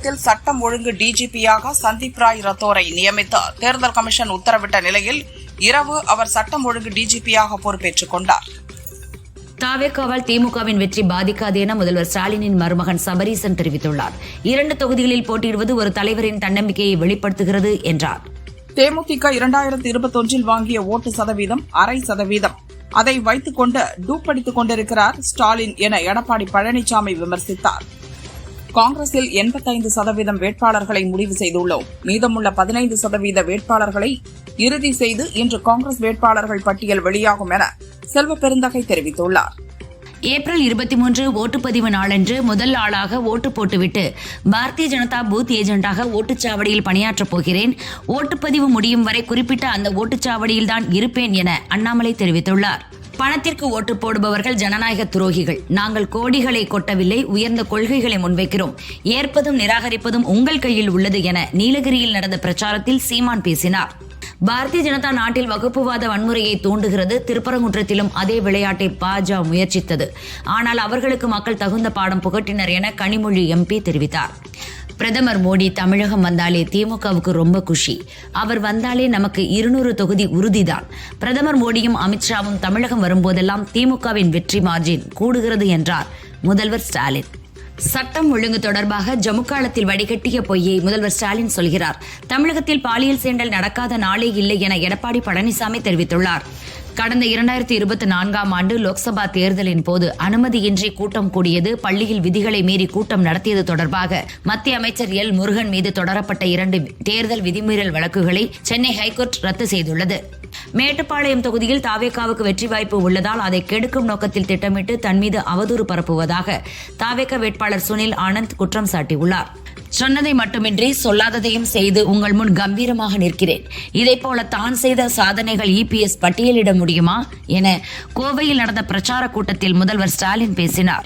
தமிழகத்தில் சட்டம் ஒழுங்கு டிஜிபியாக சந்தீப் ராய் ரத்தோரை நியமித்து தேர்தல் கமிஷன் உத்தரவிட்ட நிலையில் இரவு அவர் சட்டம் ஒழுங்கு டிஜிபியாக பொறுப்பேற்றுக் கொண்டார். தாவேகாவால் திமுகவின் வெற்றி பாதிக்காது என முதல்வர் ஸ்டாலினின் மருமகன் சபரீசன் தெரிவித்துள்ளார். 2 தொகுதிகளில் போட்டியிடுவது ஒரு தலைவரின் தன்னம்பிக்கையை வெளிப்படுத்துகிறது என்றார். தேமுதிக 2021 வாங்கிய ஓட்டு சதவீதம் 0.5%. அதை வைத்துக் கொண்டு டூப்படித்துக் கொண்டிருக்கிறார் ஸ்டாலின் என எடப்பாடி பழனிசாமி விமர்சித்தார். காங்கிரஸில் 85% வேட்பாளர்களை முடிவு செய்துள்ளோம். மீதமுள்ள 15% வேட்பாளர்களை இறுதி செய்து இன்று காங்கிரஸ் வேட்பாளர்கள் பட்டியல் வெளியாகும் என செல்வ பெருந்தகை தெரிவித்துள்ளார். ஏப்ரல் 23 ஓட்டுப்பதிவு நாளன்று முதல் ஆளாக ஓட்டு போட்டுவிட்டு பாரதிய ஜனதா பூத் ஏஜென்டாக ஓட்டுச்சாவடியில் பணியாற்றப் போகிறேன். ஓட்டுப்பதிவு முடியும் வரை குறிப்பிட்ட அந்த ஓட்டுச்சாவடியில்தான் இருப்பேன் என அண்ணாமலை தெரிவித்துள்ளார். பணத்திற்கு ஓட்டு போடுபவர்கள் ஜனநாயக துரோகிகள். நாங்கள் கோடிகளை கொட்டவில்லை, உயர்ந்த கொள்கைகளை முன்வைக்கிறோம். ஏற்பதும் நிராகரிப்பதும் உங்கள் கையில் உள்ளது என நீலகிரியில் நடந்த பிரச்சாரத்தில் சீமான் பேசினார். பாரதிய ஜனதா நாட்டில் வகுப்புவாத வன்முறையை தூண்டுகிறது. திருப்பரங்குன்றத்திலும் அதே விளையாட்டை பாஜக முயற்சித்தது. ஆனால் அவர்களுக்கு மக்கள் தகுந்த பாடம் புகட்டினர் என கனிமொழி எம்பி தெரிவித்தார். பிரதமர் மோடி தமிழகம் வந்தாலே திமுகவுக்கு ரொம்ப குஷி. அவர் வந்தாலே நமக்கு 200 தொகுதி உறுதிதான். பிரதமர் மோடியும் அமித்ஷாவும் தமிழகம் வரும்போதெல்லாம் திமுகவின் வெற்றி மார்ஜின் கூடுகிறது என்றார் முதல்வர் ஸ்டாலின். சட்டம் ஒழுங்கு தொடர்பாக ஜமுக்காலத்தில் வடிகட்டிய பொய்யை முதல்வர் ஸ்டாலின் சொல்கிறார். தமிழகத்தில் பாலியல் சீண்டல் நடக்காத நாளே இல்லை என எடப்பாடி பழனிசாமி தெரிவித்துள்ளார். கடந்த 2024ஆம் ஆண்டு லோக்சபா தேர்தலின் போது அனுமதியின்றி கூட்டம் கூடியது, பள்ளியில் விதிகளை மீறி கூட்டம் நடத்தியது தொடர்பாக மத்திய அமைச்சர் எல் முருகன் மீது தொடரப்பட்ட 2 தேர்தல் விதிமீறல் வழக்குகளை சென்னை ஹைகோர்ட் ரத்து செய்துள்ளது. மேட்டுப்பாளையம் தொகுதியில் தாவேகாவுக்கு வெற்றி வாய்ப்பு உள்ளதால் அதை கெடுக்கும் நோக்கத்தில் திட்டமிட்டு தன் மீது அவதூறு பரப்புவதாக தாவேகா வேட்பாளர் சுனில் ஆனந்த் குற்றம் சாட்டியுள்ளார். சொன்னதை மட்டுமின்றி சொல்லாததையும் செய்து உங்கள் முன் கம்பீரமாக நிற்கிறேன். இதைப்போல தான் செய்த சாதனைகள் இபிஎஸ் பட்டியலிட முடியுமா என கோவையில் நடந்த பிரச்சார கூட்டத்தில் முதல்வர் ஸ்டாலின் பேசினார்.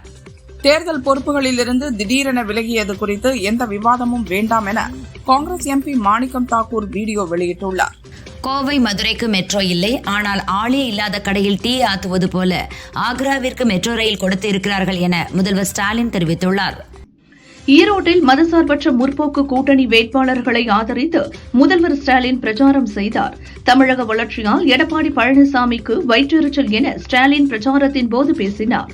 தேர்தல் பொறுப்புகளிலிருந்து திடீரென விலகியது குறித்து எந்த விவாதமும் வேண்டாம் என காங்கிரஸ் எம்பி மாணிக்கம் தாக்கூர் வீடியோ வெளியிட்டுள்ளார். கோவை மதுரைக்கு மெட்ரோ இல்லை, ஆனால் ஆளே இல்லாத கடையில் டீ ஆத்துவது போல ஆக்ராவிற்கு மெட்ரோ ரயில் கொடுத்து இருக்கிறார்கள் என முதல்வர் ஸ்டாலின் தெரிவித்துள்ளார். ஈரோட்டில் மதசார்பற்ற முற்போக்கு கூட்டணி வேட்பாளர்களை ஆதரித்து முதல்வர் ஸ்டாலின் பிரச்சாரம் செய்தார். தமிழக வளர்ச்சியால் எடப்பாடி பழனிசாமிக்கு வயிற்றெரிச்சல் என ஸ்டாலின் பிரச்சாரத்தின் போது பேசினார்.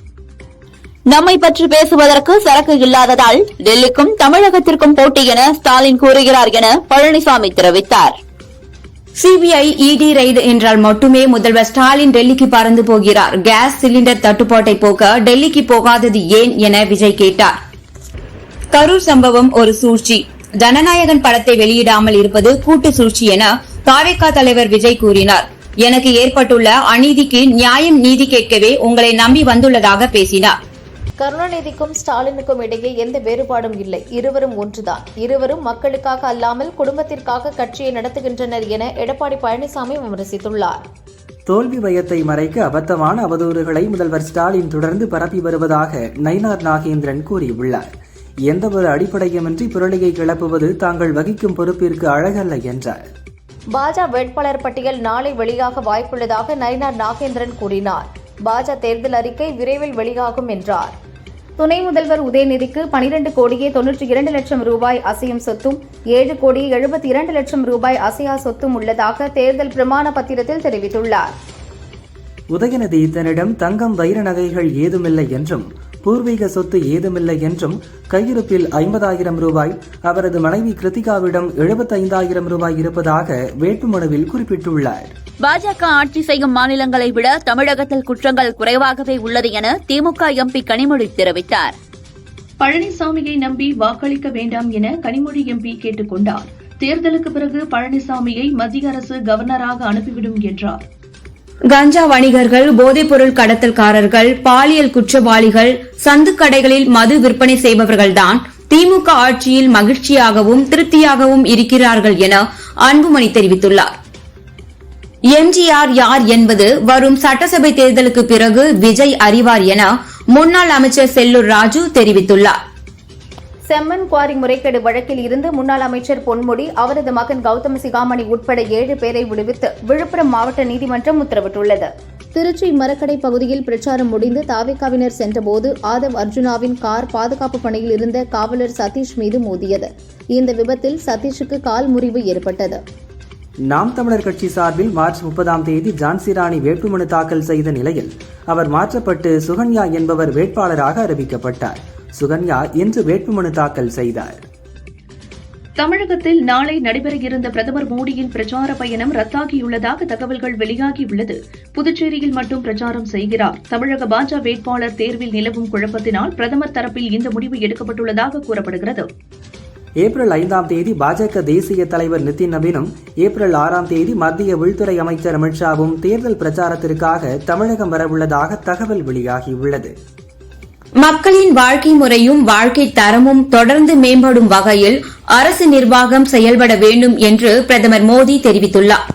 நம்மை பற்றி பேசுவதற்கு சரக்கு இல்லாததால் டெல்லிக்கும் தமிழகத்திற்கும் போட்டி என ஸ்டாலின் கூறுகிறார் என பழனிசாமி தெரிவித்தார். சிபிஐ இடி ரெய்டு என்றால் மட்டுமே முதல்வர் ஸ்டாலின் டெல்லிக்கு பறந்து போகிறார். கேஸ் சிலிண்டர் தட்டுப்பாட்டை போக்க டெல்லிக்கு போகாதது ஏன் என விஜய் கேட்டார். கரூர் சம்பவம் ஒரு சூழ்ச்சி. ஜனநாயகன் படத்தை வெளியிடாமல் இருப்பது கூட்டு சூழ்ச்சி என தாவேகா தலைவர் விஜய் கூறினார். எனக்கு ஏற்பட்டுள்ள அநீதிக்கு நியாயம் நீதி கேட்கவே உங்களை நம்பி வந்துள்ளதாக பேசினார். கருணாநிதிக்கும் ஸ்டாலினுக்கும் இடையே எந்த வேறுபாடும் இல்லை. இருவரும் ஒன்றுதான். இருவரும் மக்களுக்காக அல்லாமல் குடும்பத்திற்காக கட்சியை நடத்துகின்றனர் என எடப்பாடி பழனிசாமி விமர்சித்துள்ளார். தோல்வி பயத்தை மறைக்க அபத்தமான அவதூறுகளை முதல்வர் ஸ்டாலின் தொடர்ந்து பரப்பி வருவதாக நயினார் நாகேந்திரன் கூறியுள்ளார். எந்தவொரு அடிப்படையுமின்றி புரளியை கிளப்புவது தாங்கள் வகிக்கும் பொறுப்பிற்கு அழகல்ல என்றார். பாஜக வேட்பாளர் பட்டியல் நாளை வெளியாக வாய்ப்புள்ளதாக நயினார் நாகேந்திரன் கூறினார். பாஜக தேர்தல் அறிக்கை விரைவில் வெளியாகும் என்றார். துணை முதல்வர் உதயநிதிக்கு 12 கோடியே 92 லட்சம் ரூபாய் அசையும் சொத்தும் 7 கோடியே 72 லட்சம் ரூபாய் அசையா சொத்தும் உள்ளதாக தேர்தல் பிரமாண பத்திரத்தில் தெரிவித்துள்ளார். உதயநிதி தன்னிடம் தங்கம் வைர நகைகள் ஏதுமில்லை என்றும் பூர்வீக சொத்து ஏதுமில்லை என்றும் கையிருப்பில் 50,000 ரூபாய், அவரது மனைவி கிருத்திகாவிடம் 75,000 ரூபாய் இருப்பதாக வேட்புமனுவில் குறிப்பிட்டுள்ளார். பாஜக ஆட்சி செய்யும் மாநிலங்களை விட தமிழகத்தில் குற்றங்கள் குறைவாகவே உள்ளது என திமுக எம்பி கனிமொழி தெரிவித்தார். பழனிசாமியை நம்பி வாக்களிக்க வேண்டாம் என கனிமொழி எம்பி கேட்டுக் கொண்டார். தேர்தலுக்கு பிறகு பழனிசாமியை மத்திய அரசு கவர்னராக அனுப்பிவிடும் என்றார். கஞ்சா வணிகர்கள், போதைப்பொருள் கடத்தல்காரர்கள், பாலியல் குற்றவாளிகள், சந்துக்கடைகளில் மது விற்பனை செய்பவர்கள்தான் திமுக ஆட்சியில் மகிழ்ச்சியாகவும் திருப்தியாகவும் இருக்கிறார்கள் என அன்புமணி தெரிவித்துள்ளார். எம்ஜிஆர் யார் என்பது வரும் சட்டசபை தேர்தலுக்கு பிறகு விஜய் அறிவார் என முன்னாள் அமைச்சர் செல்லூர் ராஜு தெரிவித்துள்ளார். செம்மன் குவாரி முறைகேடு வழக்கில் இருந்து முன்னாள் அமைச்சர் பொன்முடி, அவரது மகன் கௌதம சிகாமணி உட்பட 7 பேரை விடுவித்து விழுப்புரம் மாவட்ட நீதிமன்றம் உத்தரவிட்டுள்ளது. திருச்சி மரக்கடை பகுதியில் பிரச்சாரம் முடிந்து தாவேகாவினர் சென்றபோது ஆதவ் அர்ஜுனாவின் கார் பாதுகாப்பு பணியில் இருந்த காவலர் சதீஷ் மீது மோதியது. இந்த விபத்தில் சதீஷுக்கு கால் முறிவு ஏற்பட்டது. நாம் தமிழர் கட்சி சார்பில் மார்ச் 30ஆம் தேதி ஜான்சி ராணி வேட்புமனு தாக்கல் செய்த நிலையில் அவர் மாற்றப்பட்டு சுகன்யா என்பவர் வேட்பாளராக அறிவிக்கப்பட்டார். சுகன்யா இன்று வேட்புமனு தாக்கல் செய்தார். தமிழகத்தில் நாளை நடைபெற இருந்த பிரதமர் மோடியின் பிரச்சார பயணம் ரத்தாகியுள்ளதாக தகவல்கள் வெளியாகியுள்ளது. புதுச்சேரியில் மட்டும் பிரச்சாரம் செய்கிறார். தமிழக பாஜக வேட்பாளர் தேர்வில் நிலவும் குழப்பத்தினால் பிரதமர் தரப்பில் இந்த முடிவு எடுக்கப்பட்டுள்ளதாக கூறப்படுகிறது. ஏப்ரல் 5ஆம் தேதி பாஜக தேசிய தலைவர் நிதின் நவீனும் ஏப்ரல் 6ஆம் தேதி மத்திய உள்துறை அமைச்சர் அமித்ஷாவும் தேர்தல் பிரச்சாரத்திற்காக தமிழகம் வரவுள்ளதாக தகவல் வெளியாகியுள்ளது. மக்களின் வாழ்க்கை முறையும் வாழ்க்கை தரமும் தொடர்ந்து மேம்படும் வகையில் அரசு நிர்வாகம் செயல்பட வேண்டும் என்று பிரதமர் மோடி தெரிவித்துள்ளார்.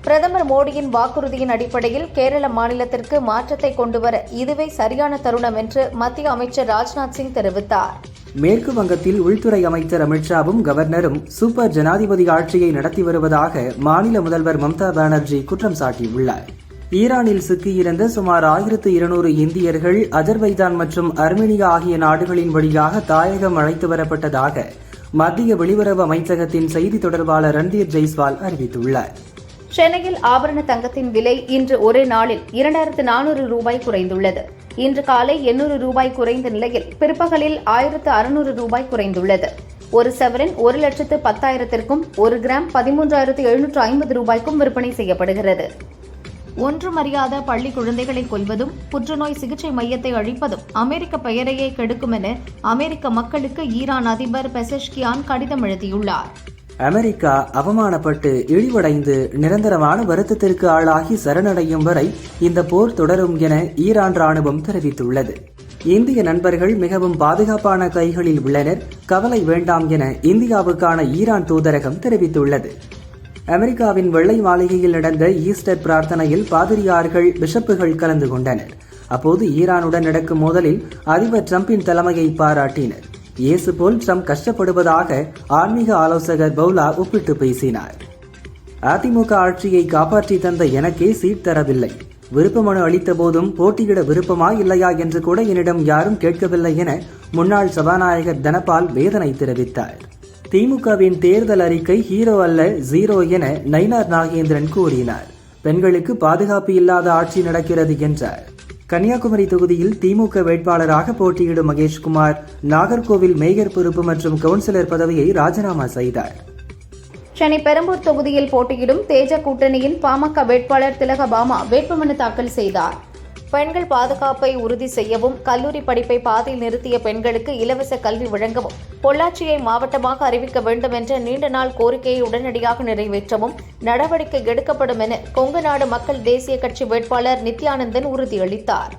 பிரதமர் மோடியின் வாக்குறுதியின் அடிப்படையில் கேரள மாநிலத்திற்கு மாற்றத்தை கொண்டுவர இதுவே சரியான தருணம் என்று மத்திய அமைச்சர் ராஜ்நாத் சிங் தெரிவித்தார். மேற்கு வங்கத்தில் உள்துறை அமைச்சர் அமித்ஷாவும் கவர்னரும் சூப்பர் ஜனாதிபதி ஆட்சியை நடத்தி வருவதாக மாநில முதல்வர் மம்தா பானர்ஜி குற்றம் சாட்டியுள்ளார். ஈரானில் சிக்கியிருந்த சுமார் 1200 இந்தியர்கள் அஜர்பைஜான் மற்றும் அர்மேனியா ஆகிய நாடுகளின் வழியாக தாயகம் அழைத்து வரப்பட்டதாக மத்திய வெளியுறவு அமைச்சகத்தின் செய்தி தொடர்பாளர் ரன்தீர் ஜெய்ஸ்வால் அறிவித்துள்ளார். சென்னையில் ஆபரண தங்கத்தின் விலை இன்று ஒரே நாளில் 2400 ரூபாய் குறைந்துள்ளது. இன்று காலை 800 ரூபாய் குறைந்த நிலையில் பிற்பகலில் 1600 ரூபாய் குறைந்துள்ளது. ஒரு சவரன் 1,10,000க்கும் 1 கிராம் 13,750 ரூபாய்க்கும் விற்பனை செய்யப்படுகிறது. ஒன்றுமறியாத பள்ளி குழந்தைகளை கொல்வதும் புற்றுநோய் சிகிச்சை மையத்தை அழிப்பதும் அமெரிக்க பெயரையே கெடுக்கும் என அமெரிக்க மக்களுக்கு ஈரான் அதிபர் பெசஷ்கியான் கடிதம் எழுதியுள்ளார். அமெரிக்கா அவமானப்பட்டு இழிவடைந்து நிரந்தரமான வருத்தத்திற்கு ஆளாகி சரணடையும் வரை இந்த போர் தொடரும் என ஈரான் ராணுவம் தெரிவித்துள்ளது. இந்திய நண்பர்கள் மிகவும் பாதுகாப்பான கைகளில் உள்ளனர், கவலை வேண்டாம் என இந்தியாவுக்கான ஈரான் தூதரகம் தெரிவித்துள்ளது. அமெரிக்காவின் வெள்ளை மாளிகையில் நடந்த ஈஸ்டர் பிரார்த்தனையில் பாதிரியார்கள், பிஷப்புகள் கலந்து கொண்டனர். அப்போது ஈரானுடன் நடக்கும் மோதலில் அதிபர் டிரம்பின் தலைமையை பாராட்டினர். இயேசு போல் ட்ரம்ப் கஷ்டப்படுவதாக ஆன்மீக ஆலோசகர் பவுலா ஒப்பிட்டு பேசினார். அதிமுக ஆட்சியை காப்பாற்றி தந்த எனக்கே சீட் தரவில்லை, விருப்ப மனு அளித்த போதும் போட்டியிட விருப்பமா இல்லையா என்று கூட என்னிடம் யாரும் கேட்கவில்லை என முன்னாள் சபாநாயகர் தனபால் வேதனை தெரிவித்தார். திமுகவின் தேர்தல் அறிக்கை ஹீரோ அல்ல ஜீரோ என நயினார் நாகேந்திரன் கூறினார். பெண்களுக்கு பாதுகாப்பு இல்லாத ஆட்சி நடக்கிறது என்றார். கன்னியாகுமரி தொகுதியில் திமுக வேட்பாளராக போட்டியிடும் மகேஷ்குமார் நாகர்கோவில் மேயர் பொறுப்பு மற்றும் கவுன்சிலர் பதவியை ராஜினாமா செய்தார். சென்னை பெரம்பூர் தொகுதியில் போட்டியிடும் தேஜ கூட்டணியின் பாமக வேட்பாளர் திலகபாமா வேட்புமனு தாக்கல் செய்தார். பெண்கள் பாதுகாப்பை உறுதி செய்யவும், கல்லூரி படிப்பை பாதியில் நிறுத்திய பெண்களுக்கு இலவச கல்வி வழங்கவும், பொள்ளாச்சியை மாவட்டமாக அறிவிக்க வேண்டும் என்ற நீண்ட நாள் கோரிக்கையை உடனடியாக நிறைவேற்றவும் நடவடிக்கை எடுக்கப்படும் என கொங்கு நாடு மக்கள் தேசிய கட்சி வேட்பாளர் நித்யானந்தன் உறுதியளித்தார்.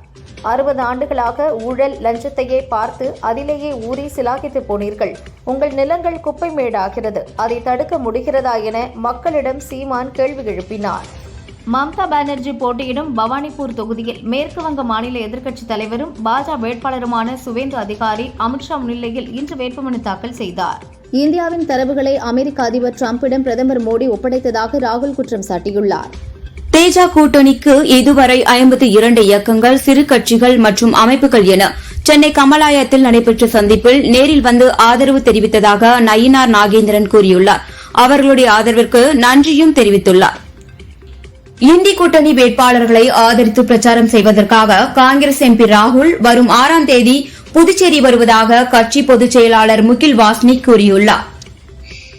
60 ஆண்டுகளாக ஊழல் லஞ்சத்தையே பார்த்து அதிலேயே ஊறி சிலாகித்து போனீர்கள். உங்கள் நிலங்கள் குப்பை மேடாகிறது, அதை தடுக்க முடிகிறதா என மக்களிடம் சீமான் கேள்வி எழுப்பினார். மம்தா பானர்ஜி போட்டியிடும் பவானிபூர் தொகுதியில் மேற்கு வங்க மாநில எதிர்க்கட்சித் தலைவரும் பாஜக வேட்பாளருமான சுவேந்து அதிகாரி அமித்ஷா முன்னிலையில் இன்று வேட்புமனு தாக்கல் செய்தார். இந்தியாவின் தரவுகளை அமெரிக்க அதிபர் டிரம்பிடம் பிரதமர் மோடி ஒப்படைத்ததாக ராகுல் குற்றம் சாட்டியுள்ளார். தேஜ கூட்டணிக்கு இதுவரை 52 இயக்கங்கள், சிறு கட்சிகள் மற்றும் அமைப்புகள் என சென்னை கமலாயத்தில் நடைபெற்ற சந்திப்பில் நேரில் வந்து ஆதரவு தெரிவித்ததாக நயினார் நாகேந்திரன் கூறியுள்ளார். அவர்களுடைய ஆதரவிற்கு நன்றியும் தெரிவித்துள்ளார். இந்தி கூட்டணி வேட்பாளர்களை ஆதரித்து பிரச்சாரம் செய்வதற்காக காங்கிரஸ் எம்பி ராகுல் வரும் 6ஆம் தேதி புதுச்சேரி வருவதாக கட்சி பொதுச் செயலாளர் முகில் வாஸ்னிக் கூறியுள்ளார்.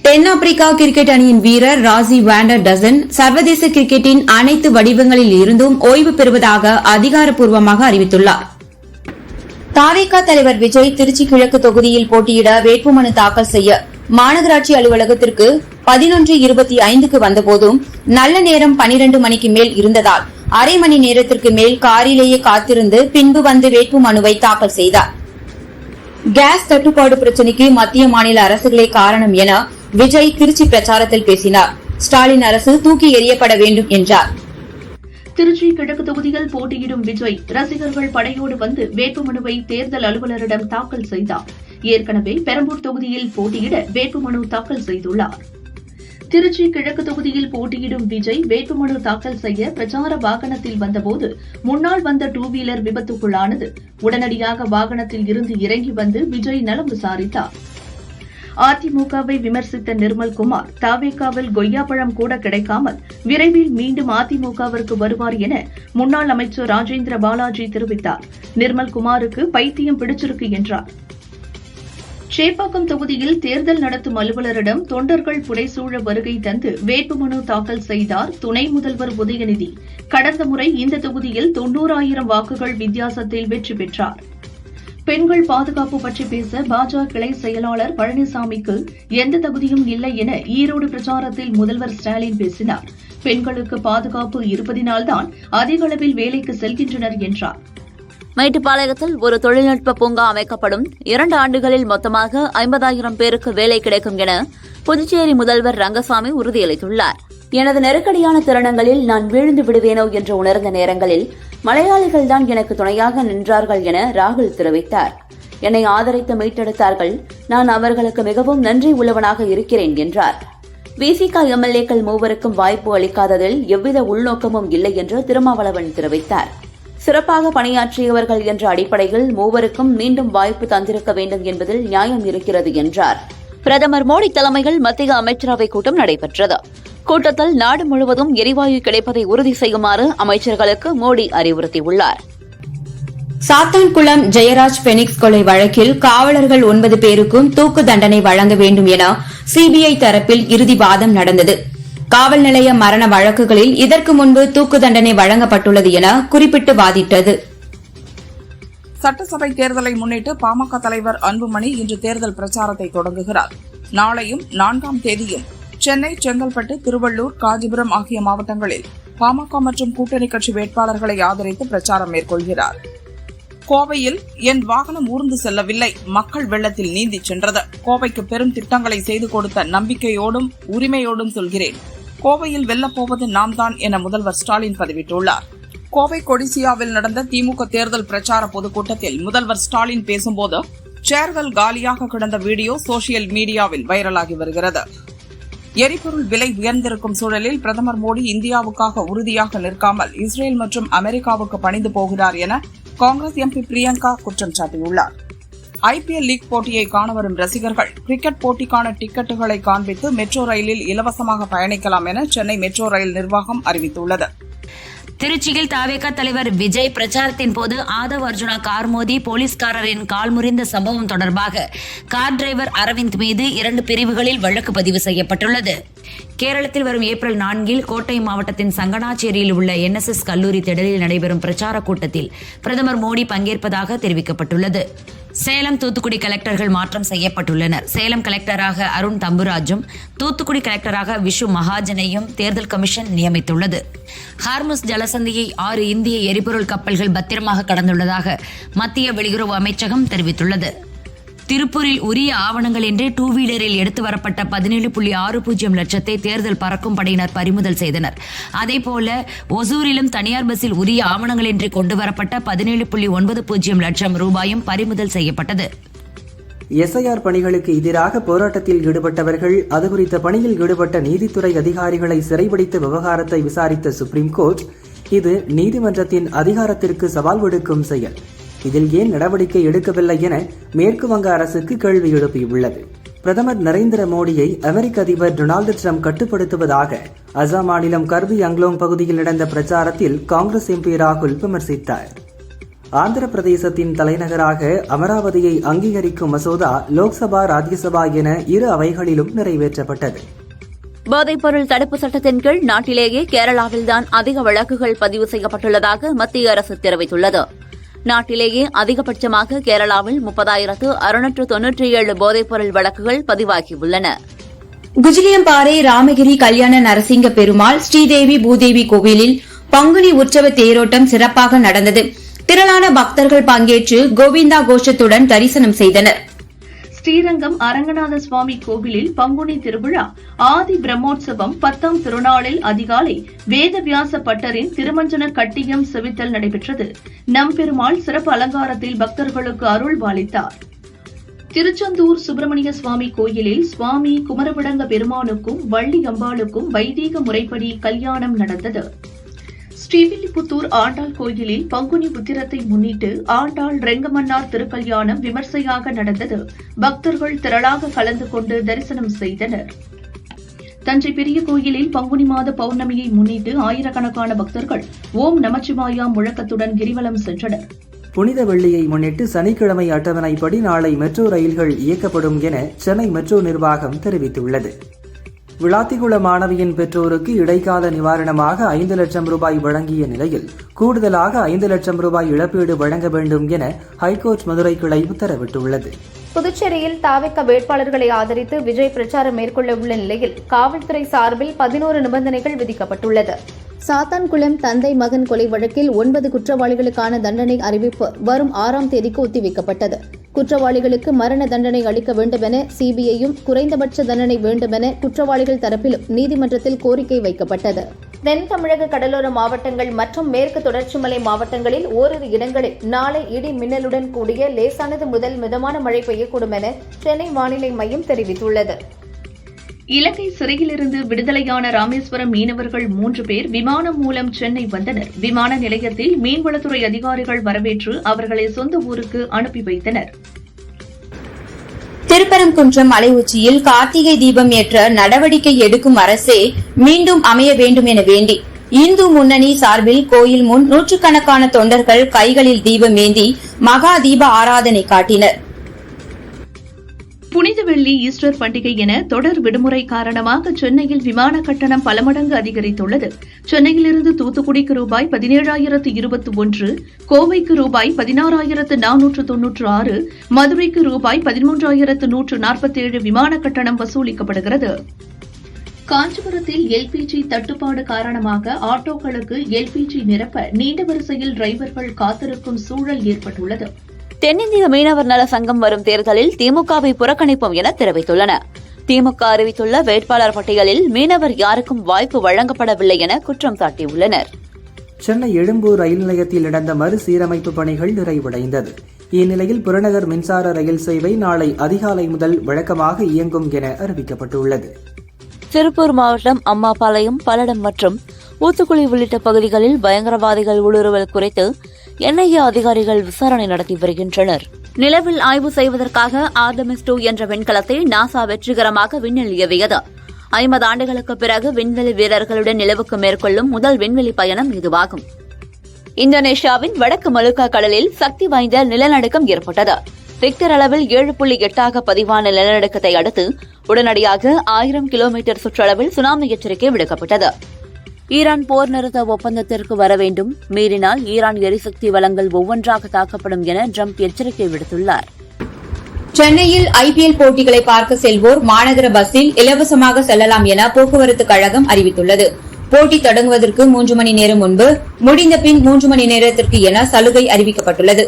தென்னாப்பிரிக்கா கிரிக்கெட் அணியின் வீரர் ராஜீவ் வாண்டர் டசன் சர்வதேச கிரிக்கெட்டின் அனைத்து வடிவங்களில் இருந்தும் ஓய்வு பெறுவதாக அதிகாரப்பூர்வமாக அறிவித்துள்ளார். தாவேகா தலைவர் விஜய் திருச்சி கிழக்கு தொகுதியில் போட்டியிட வேட்புமனு தாக்கல் செய்ய மாநகராட்சி அலுவலகத்திற்கு 11:25க்கு வந்தபோதும் நல்ல நேரம் 12 மணிக்கு மேல் இருந்ததால் அரை மணி நேரத்திற்கு மேல் காரிலேயே காத்திருந்து பின்பு வந்து வேட்புமனுவை தாக்கல் செய்தார். கேஸ் தட்டுப்பாடு பிரச்சினைக்கு மத்திய மாநில அரசுகளே காரணம் என விஜய் திருச்சி பிரச்சாரத்தில் பேசினார். ஸ்டாலின் அரசு தூக்கி எறியப்பட வேண்டும் என்றார். திருச்சி கிழக்கு தொகுதியில் போட்டியிடும் விஜய் ரசிகர்கள் படையோடு வந்து வேட்புமனுவை தேர்தல் அலுவலரிடம் தாக்கல் செய்தார். ஏற்கனவே பெரம்பூர் தொகுதியில் போட்டியிட வேட்புமனு தாக்கல் செய்துள்ளார். திருச்சி கிழக்கு தொகுதியில் போட்டியிடும் விஜய் வேட்புமனு தாக்கல் செய்ய பிரச்சார வாகனத்தில் வந்தபோது முன்னால் வந்த டூ வீலர் விபத்துக்குள்ளானது. உடனடியாக வாகனத்தில் இருந்து இறங்கி வந்து விஜய் நலம் விசாரித்தார். அதிமுகவை விமர்சித்த நிர்மல்குமார் தவேகாவில் கொய்யாப்பழம் கூட கிடைக்காமல் விரைவில் மீண்டும் அதிமுகவிற்கு வருவார் என முன்னாள் அமைச்சர் ராஜேந்திர பாலாஜி தெரிவித்தார். நிர்மல்குமாருக்கு பைத்தியம் பிடிச்சிருக்கு என்றார். சேப்பாக்கம் தொகுதியில் தேர்தல் நடத்தும் அலுவலரிடம் தொண்டர்கள் புடைசூழ வருகை தந்து வேட்புமனு தாக்கல் செய்தார் துணை முதல்வர் உதயநிதி. கடந்த முறை இந்த தொகுதியில் 90,000 வாக்குகள் வித்தியாசத்தில் வெற்றி பெற்றார். பெண்கள் பாதுகாப்பு பற்றி பேச பாஜக கிளை செயலாளர் பழனிசாமிக்கு எந்த தகுதியும் இல்லை என ஈரோடு பிரச்சாரத்தில் முதல்வர் ஸ்டாலின் பேசினார். பெண்களுக்கு பாதுகாப்பு இருப்பதினால்தான் அதிக அளவில் வேலைக்கு செல்கின்றனர் என்றார். மேட்டுப்பாளையத்தில் ஒரு தொழில்நுட்ப பூங்கா அமைக்கப்படும். 2 ஆண்டுகளில் மொத்தமாக 50,000 பேருக்கு வேலை கிடைக்கும் என புதுச்சேரி முதல்வர் ரங்கசாமி உறுதியளித்துள்ளார். எனது நெருக்கடியான தருணங்களில் நான் வீழ்ந்து விடுவேனோ என்று உணர்ந்த நேரங்களில் மலையாளிகள்தான் எனக்கு துணையாக நின்றார்கள் என ராகுல் தெரிவித்தார். என்னை ஆதரித்து மீட்டெடுத்தார்கள். நான் அவர்களுக்கு மிகவும் நன்றி உள்ளவனாக இருக்கிறேன் என்றார். விசிக எம்எல்ஏக்கள் மூவருக்கும் வாய்ப்பு அளிக்காததில் எவ்வித உள்நோக்கமும் இல்லை என்று திருமாவளவன் தெரிவித்தார். சிறப்பாக பணியாற்றியவர்கள் என்ற அடிப்படையில் மூவருக்கும் மீண்டும் வாய்ப்பு தந்திருக்க வேண்டும் என்பதில் நியாயம் இருக்கிறது என்றார். பிரதமர் மோடி தலைமையில் மத்திய அமைச்சரவைக் கூட்டம் நடைபெற்றது. கூட்டத்தில் நாடு முழுவதும் எரிவாயு கிடைப்பதை உறுதி செய்யுமாறு அமைச்சர்களுக்கு மோடி அறிவுறுத்தியுள்ளார். சாத்தான்குளம் ஜெயராஜ் பெனிக்ஸ் கொலை வழக்கில் காவலர்கள் 9 பேருக்கும் தூக்கு தண்டனை வழங்க வேண்டும் என சிபிஐ தரப்பில் இறுதி வாதம் நடந்தது. காவல் நிலைய மரண வழக்குகளில் இதற்கு முன்பு தூக்கு தண்டனை வழங்கப்பட்டுள்ளது என குறிப்பிட்டு வாதிட்டது. சட்டசபை தேர்தலை முன்னிட்டு பாமக தலைவர் அன்புமணி இன்று தேர்தல் பிரச்சாரத்தை தொடங்குகிறார். நாளையும் 4ஆம் தேதியும் சென்னை, செங்கல்பட்டு, திருவள்ளூர், காஞ்சிபுரம் ஆகிய மாவட்டங்களில் பாமக மற்றும் கூட்டணி கட்சி வேட்பாளர்களை ஆதரித்து பிரச்சாரம் மேற்கொள்கிறார். கோவையில் என் வாகனம் ஊர்ந்து செல்லவில்லை, மக்கள் வெள்ளத்தில் நீந்தி சென்றது. கோவைக்கு பெரும் திட்டங்களை செய்து கொடுத்த நம்பிக்கையோடும் உரிமையோடும் சொல்கிறேன். கோவையில் வெல்லப்போவது நாம் தான் என முதல்வர் ஸ்டாலின் பதிவிட்டுள்ளார். கோவை கொடிசியாவில் நடந்த திமுக தேர்தல் பிரச்சார பொதுக்கூட்டத்தில் முதல்வர் ஸ்டாலின் பேசும்போது சேர்கள் காலியாக கிடந்த வீடியோ சோசியல் மீடியாவில் வைரலாகி வருகிறது. எரிபொருள் விலை உயர்ந்திருக்கும் சூழலில் பிரதமர் மோடி இந்தியாவுக்காக உறுதியாக நிற்காமல் இஸ்ரேல் மற்றும் அமெரிக்காவுக்கு பணிந்து போகிறார் என காங்கிரஸ் எம்பி பிரியங்கா குற்றம் சாட்டியுள்ளார். ஐபிஎல் லீக் போட்டியை காண வரும் ரசிகர்கள் கிரிக்கெட் போட்டிக்கான டிக்கெட்டுகளை காண்பித்து மெட்ரோ ரயிலில் இலவசமாக பயணிக்கலாம் என சென்னை மெட்ரோ ரயில் நிர்வாகம் அறிவித்துள்ளது. திருச்சியில் தவேக தலைவர் விஜய் பிரச்சாரத்தின் போது ஆதவ் அர்ஜுனா கார் மோதி போலீஸ்காரரின் கால் முறிந்த சம்பவம் தொடர்பாக கார் டிரைவர் அரவிந்த் மீது 2 பிரிவுகளில் வழக்கு பதிவு செய்யப்பட்டுள்ளது. கேரளத்தில் வரும் ஏப்ரல் 4 கோட்டை மாவட்டத்தின் சங்கனாச்சேரியில் உள்ள NSS கல்லூரி திடலில் நடைபெறும் பிரச்சார கூட்டத்தில் பிரதமர் மோடி பங்கேற்பதாக தெரிவிக்கப்பட்டுள்ளது. சேலம், தூத்துக்குடி கலெக்டர்கள் மாற்றம் செய்யப்பட்டுள்ளனர். சேலம் கலெக்டராக அருண் தம்புராஜும், தூத்துக்குடி கலெக்டராக விஷு மகாஜனையும் தேர்தல் கமிஷன் நியமித்துள்ளது. ஹார்முஸ் ஜலசந்தியை 6 இந்திய எரிபொருள் கப்பல்கள் பத்திரமாக கடந்துள்ளதாக மத்திய வெளியுறவு அமைச்சகம் தெரிவித்துள்ளது. திருப்பூரில் உரிய ஆவணங்களின்றி 2 வீலரில் எடுத்து வரப்பட்ட 17.60 லட்சத்தை தேர்தல் பறக்கும் படையினர் பறிமுதல் செய்தனர். அதேபோல ஒசூரிலும் தனியார் பஸ்ஸில் உரிய ஆவணங்களின்றி கொண்டுவரப்பட்ட 17.90 லட்சம் ரூபாயும் பறிமுதல் செய்யப்பட்டது. எஸ்ஐஆர் பணிகளுக்கு எதிராக போராட்டத்தில் ஈடுபட்டவர்கள், அதுகுறித்த பணியில் ஈடுபட்ட நீதித்துறை அதிகாரிகளை சிறைபிடித்த விவகாரத்தை விசாரித்த சுப்ரீம் கோர்ட், இது நீதிமன்றத்தின் அதிகாரத்திற்கு சவால் விடுக்கும் செயல், இதில் ஏன் நடவடிக்கை எடுக்கவில்லை என மேற்கு வங்க அரசுக்கு கேள்வி எழுப்பியுள்ளது. பிரதமர் நரேந்திர மோடியை அமெரிக்க அதிபர் டொனால்டு ட்ரம்ப் கட்டுப்படுத்துவதாக அசாம் மாநிலம் கர்பி அங்லோங் பகுதியில் நடந்த பிரச்சாரத்தில் காங்கிரஸ் எம்பி ராகுல் விமர்சித்தார். ஆந்திர பிரதேசத்தின் தலைநகராக அமராவதியை அங்கீகரிக்கும் மசோதா லோக்சபா, ராஜ்யசபா என 2 அவைகளிலும் நிறைவேற்றப்பட்டது. போதைப்பொருள் தடுப்பு சட்டத்தின் கீழ் நாட்டிலேயே கேரளாவில்தான் அதிக வழக்குகள் பதிவு செய்யப்பட்டுள்ளதாக மத்திய அரசு தெரிவித்துள்ளது. நாட்டிலேயே அதிகபட்சமாக கேரளாவில் 30,697 போதைப்பொருள் வழக்குகள் பதிவாகியுள்ளன. குஜிலியம்பாறை ராமகிரி கல்யாண நரசிங்க பெருமாள் ஸ்ரீதேவி பூதேவி கோவிலில் பங்குனி உற்சவ தேரோட்டம் சிறப்பாக நடந்தது. திரளான பக்தர்கள் பங்கேற்று கோவிந்தா கோஷத்துடன் தரிசனம் செய்தனர். ஸ்ரீரங்கம் அரங்கநாத சுவாமி கோவிலில் பங்குனி திருவிழா ஆதி பிரம்மோற்சவம் 10ஆம் திருநாளில் அதிகாலை வேதவியாச பட்டரின் திருமஞ்சன கட்டியம் செவித்தல் நடைபெற்றது. நம்பெருமாள் சிறப்பு அலங்காரத்தில் பக்தர்களுக்கு அருள் பாலித்தார். திருச்செந்தூர் சுப்பிரமணிய சுவாமி கோயிலில் சுவாமி குமரவிடங்க பெருமானுக்கும் வள்ளி அம்பாளுக்கும் வைதீக முறைப்படி கல்யாணம் நடந்தது. ஸ்ரீவில்லிபுத்தூர் ஆண்டாள் கோயிலில் பங்குனி உத்திரத்தை முன்னிட்டு ஆண்டாள் ரெங்கமன்னார் திருக்கல்யாணம் விமர்சையாக நடந்தது. பக்தர்கள் திரளாக கலந்து கொண்டு தரிசனம் செய்தனர். தஞ்சை பெரிய கோயிலில் பங்குனி மாத பௌர்ணமியை முன்னிட்டு ஆயிரக்கணக்கான பக்தர்கள் ஓம் நமச்சிவாயா முழக்கத்துடன் கிரிவலம் சென்றனர். புனித வெள்ளியை முன்னிட்டு சனிக்கிழமை அட்டவணைப்படி நாளை மெட்ரோ ரயில்கள் இயக்கப்படும் என சென்னை மெட்ரோ நிர்வாகம் தெரிவித்துள்ளது. விளாத்திகுள மாணவியின் பெற்றோருக்கு இடைக்கால நிவாரணமாக 5 லட்சம் ரூபாய் வழங்கிய நிலையில் கூடுதலாக 5 லட்சம் ரூபாய் இழப்பீடு வழங்க வேண்டும் என ஹைகோர்ட் மதுரை கிளை உத்தரவிட்டுள்ளது. புதுச்சேரியில் தாவிக வேட்பாளர்களை ஆதரித்து விஜய் பிரச்சாரம் மேற்கொள்ள உள்ள நிலையில் காவல்துறை சார்பில் 11 நிபந்தனைகள் விதிக்கப்பட்டுள்ளது. சாத்தான்குளம் தந்தை மகன் கொலை வழக்கில் 9 குற்றவாளிகளுக்கான தண்டனை அறிவிப்பு வரும் 6ஆம் தேதிக்கு ஒத்திவைக்கப்பட்டது. குற்றவாளிகளுக்கு மரண தண்டனை அளிக்க வேண்டுமென சிபிஐயும் குறைந்தபட்ச தண்டனை வேண்டுமென குற்றவாளிகள் தரப்பிலும் நீதிமன்றத்தில் கோரிக்கை வைக்கப்பட்டது. தென் தமிழக கடலோர மாவட்டங்கள் மற்றும் மேற்கு தொடர்ச்சி மலை மாவட்டங்களில் ஓரிரு இடங்களில் நாளை இடி மின்னலுடன் கூடிய லேசானது முதல் மிதமான மழை பெய்யக்கூடும் என சென்னை வானிலை மையம் தெரிவித்துள்ளது. இலங்கை சிறையிலிருந்து விடுதலையான ராமேஸ்வரம் மீனவர்கள் 3 பேர் விமானம் மூலம் சென்னை வந்தனர். விமான நிலையத்தில் மீன்வளத்துறை அதிகாரிகள் வரவேற்று அவர்களை சொந்த ஊருக்கு அனுப்பி வைத்தனர். திருப்பரங்குன்றம் மலை உச்சியில் கார்த்திகை தீபம் ஏற்ற நடவடிக்கை எடுக்கும் அரசே மீண்டும் அமைய வேண்டும் என வேண்டி இந்து முன்னணி சார்பில் கோயில் முன் நூற்றுக்கணக்கான தொண்டர்கள் கைகளில் தீபம் ஏந்தி மகா தீப ஆராதனை காட்டினர். புனித வெள்ளி ஈஸ்டர் பண்டிகை என தொடர் விடுமுறை காரணமாக சென்னையில் விமான கட்டணம் பல மடங்கு அதிகரித்துள்ளது. சென்னையிலிருந்து தூத்துக்குடிக்கு ரூபாய் 17,021, கோவைக்கு ரூபாய் 16,496, மதுரைக்கு ரூபாய் 13,147 விமான கட்டணம் வசூலிக்கப்படுகிறது. காஞ்சிபுரத்தில் எல்பிஜி தட்டுப்பாடு காரணமாக ஆட்டோக்களுக்கு எல்பிஜி நிரப்ப நீண்ட வரிசையில் டிரைவர்கள் காத்திருக்கும் சூழல் ஏற்பட்டுள்ளது. தென்னிந்திய மீனவர் நல சங்கம் வரும் தேர்தலில் திமுகவை புறக்கணிப்போம் என தெரிவித்துள்ளன. திமுக அறிவித்துள்ள வேட்பாளர் பட்டியலில் மீனவர் யாருக்கும் வாய்ப்பு வழங்கப்படவில்லை என குற்றம் சாட்டியுள்ளனர். சென்னை எழும்பூர் ரயில் நிலையத்தில் நடந்த மறுசீரமைப்பு பணிகள் நிறைவடைந்தது. இந்நிலையில் புறநகர் மின்சார ரயில் சேவை நாளை அதிகாலை முதல் வழக்கமாக இயங்கும் என அறிவிக்கப்பட்டுள்ளது. திருப்பூர் மாவட்டம் அம்மாபாளையம், பல்லடம் மற்றும் ஊத்துக்குளி உள்ளிட்ட பகுதிகளில் பயங்கரவாதிகள் ஊடுருவல் குறித்து என்ஐஏ அதிகாரிகள் விசாரணை நடத்தி வருகின்றனர். நிலவில் ஆய்வு செய்வதற்காக ஆர்டமிஸ் 2 என்ற விண்கலத்தை நாசா வெற்றிகரமாக விண்ணில் ஏவியது. 50 ஆண்டுகளுக்கு பிறகு விண்வெளி வீரர்களுடன் நிலவுக்கு மேற்கொள்ளும் முதல் விண்வெளி பயணம் இதுவாகும். இந்தோனேஷியாவின் வடக்கு மலுக்கா கடலில் சக்தி வாய்ந்த நிலநடுக்கம் ஏற்பட்டது. ரிக்டர் அளவில் 7.8 பதிவான நிலநடுக்கத்தை அடுத்து உடனடியாக 1000 கிலோமீட்டர் சுற்றளவில் சுனாமி எச்சரிக்கை விடுக்கப்பட்டது. ஈரான் போர் நிறுத்த ஒப்பந்தத்திற்கு வர வேண்டும், மீறினால் ஈரான் எரிசக்தி வளங்கள் ஒவ்வொன்றாக தாக்கப்படும் என ட்ரம்ப் எச்சரிக்கை விடுத்துள்ளார். சென்னையில் ஐபிஎல் போட்டிகளை பார்க்க செல்வோர் மாநகர பஸ்ஸில் இலவசமாக செல்லலாம் என போக்குவரத்து கழகம் அறிவித்துள்ளது. போட்டி தொடங்குவதற்கு 3 மணி நேரம் முன்பு, முடிந்த பின் 3 மணி நேரத்திற்கு என சலுகை அறிவிக்கப்பட்டுள்ளது.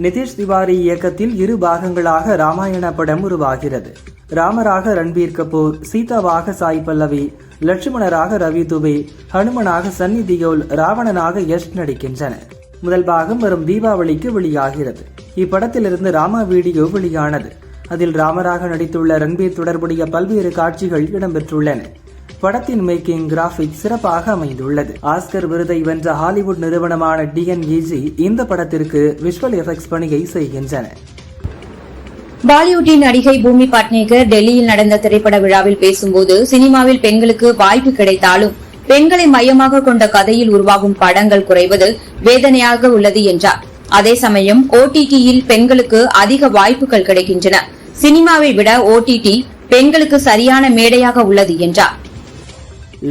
நிதிஷ் திவாரி இயக்கத்தில் 2 பாகங்களாக ராமாயண படம் உருவாகிறது. ராமராக ரன்பீர் கபூர், சீதாவாக சாய் பல்லவி, லட்சுமணராக ரவி துபே, ஹனுமனாக சன்னி தியோல், ராவணனாக யஷ் நடிக்கின்றனர். முதல் பாகம் வரும் தீபாவளிக்கு வெளியாகிறது. இப்படத்திலிருந்து ராமா வீடியோ வெளியானது. அதில் ராமராக நடித்துள்ள ரன்பீர் தொடர்புடைய பல்வேறு காட்சிகள் இடம்பெற்றுள்ளன. படத்தின் மேக்கிங், கிராபிக்ஸ் சிறப்பாக அமைந்துள்ளது. ஆஸ்கர் விருதை வென்ற ஹாலிவுட் நிறுவனமான DNEG இந்த படத்திற்கு விஷுவல் எஃபெக்ட்ஸ் பணியை செய்கின்றன. பாலிவுட்டின் நடிகை பூமி பட்னேகர் டெல்லியில் நடந்த திரைப்பட விழாவில் பேசும்போது, சினிமாவில் பெண்களுக்கு வாய்ப்பு கிடைத்தாலும் பெண்களை மையமாக கொண்ட கதையில் உருவாகும் படங்கள் குறைவது வேதனையாக உள்ளது என்றார். அதே சமயம் OTTயில் பெண்களுக்கு அதிக வாய்ப்புகள் கிடைக்கின்றன. சினிமாவை விட OTT பெண்களுக்கு சரியான மேடையாக உள்ளது என்றார்.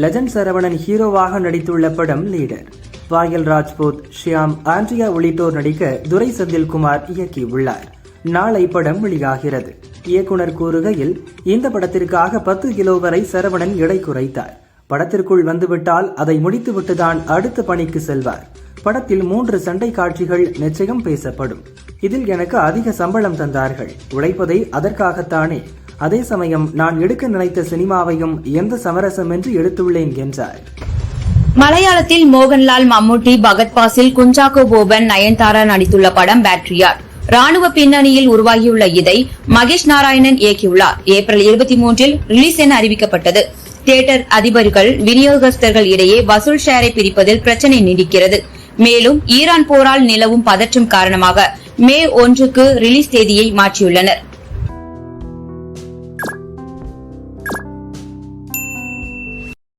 லெஜண்ட் சரவணன் ஹீரோவாக நடித்துள்ள படம் லீடர். பாயல் ராஜ்புத், ஷியாம், ஆண்ட்ரியா உள்ளிட்டோர் நடிக்க துரை செந்தில்குமார் இயக்கியுள்ளார். நாளை படம் வெளியாகிறது. இயக்குனர் கூறுகையில், இந்த படத்திற்காக 10 கிலோ வரை சரவணன் எடை குறைத்தார். படத்திற்குள் வந்துவிட்டால் அதை முடித்துவிட்டுதான் அடுத்த பணிக்கு செல்வார். படத்தில் 3 சண்டை காட்சிகள் நிச்சயம் பேசப்படும். இதில் எனக்கு அதிக சம்பளம் தந்தார்கள். உழைப்பதை அதற்காகத்தானே. அதே சமயம் நான் எடுக்க நினைத்த சினிமாவையும் எந்த சமரசமின்றி எடுத்துள்ளேன் என்றார். மலையாளத்தில் மோகன்லால், மம்முட்டி, பகத் பாசில், குஞ்சாக்கோ போபன், நயன்தாரா நடித்துள்ள படம் பேட்ரியாட். ராணுவ பின்னணியில் உருவாகியுள்ள இதை மகேஷ் நாராயணன் இயக்கியுள்ளார். ஏப்ரல் 23 ரிலீஸ் என அறிவிக்கப்பட்டது. தியேட்டர் அதிபர்கள் விநியோகஸ்தர்கள் இடையே வசூல் ஷேரை பிரிப்பதில் பிரச்சினை நீடிக்கிறது. மேலும் ஈரான் போரால் நிலவும் பதற்றம் காரணமாக மே 1க்கு ரிலீஸ் தேதியை மாற்றியுள்ளனர்.